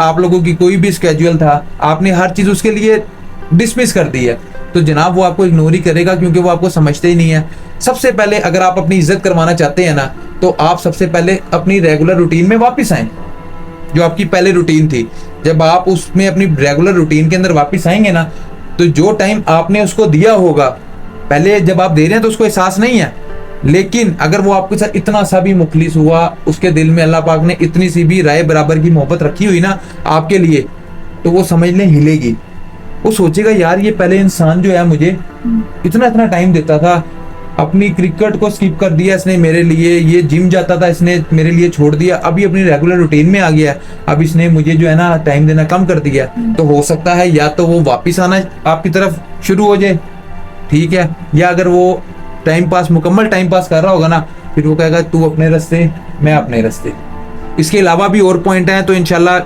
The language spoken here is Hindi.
आप लोगों की कोई भी स्केड्यूल था, आपने हर चीज उसके लिए डिसमिस कर दी है, तो जनाब वो आपको इग्नोर ही करेगा, क्योंकि वो आपको समझते ही नहीं है। सबसे पहले अगर आप अपनी इज्जत करवाना चाहते हैं ना, तो आप सबसे पहले अपनी रेगुलर रूटीन में वापस आए। जो आपकी पहले रूटीन थी, जब आप उसमें अपनी रेगुलर रूटीन के अंदर वापस आएंगे ना, तो जो टाइम आपने उसको दिया होगा, पहले जब आप दे रहे हैं तो उसको एहसास नहीं है, लेकिन अगर वो आपके साथ इतना सा भी मुखलिस हुआ, उसके दिल में अल्लाह पाक ने इतनी सी भी राय बराबर की मोहब्बत रखी हुई ना आपके लिए, तो वो समझ लें हिलेगी। वो सोचेगा यार ये पहले इंसान जो है मुझे इतना इतना टाइम देता था, अपनी क्रिकेट को स्किप कर दिया इसने मेरे लिए, ये जिम जाता था इसने मेरे लिए छोड़ दिया, अभी अपनी रेगुलर रूटीन में आ गया, अब इसने मुझे जो है ना टाइम देना कम कर दिया। तो हो सकता है या तो वो वापिस आना आपकी तरफ शुरू हो जाए, ठीक है, या अगर वो टाइम पास मुकम्मल टाइम पास कर रहा होगा ना, फिर वो कहेगा तू अपने रास्ते मैं अपने रास्ते। इसके अलावा भी और पॉइंट हैं, तो इंशाल्लाह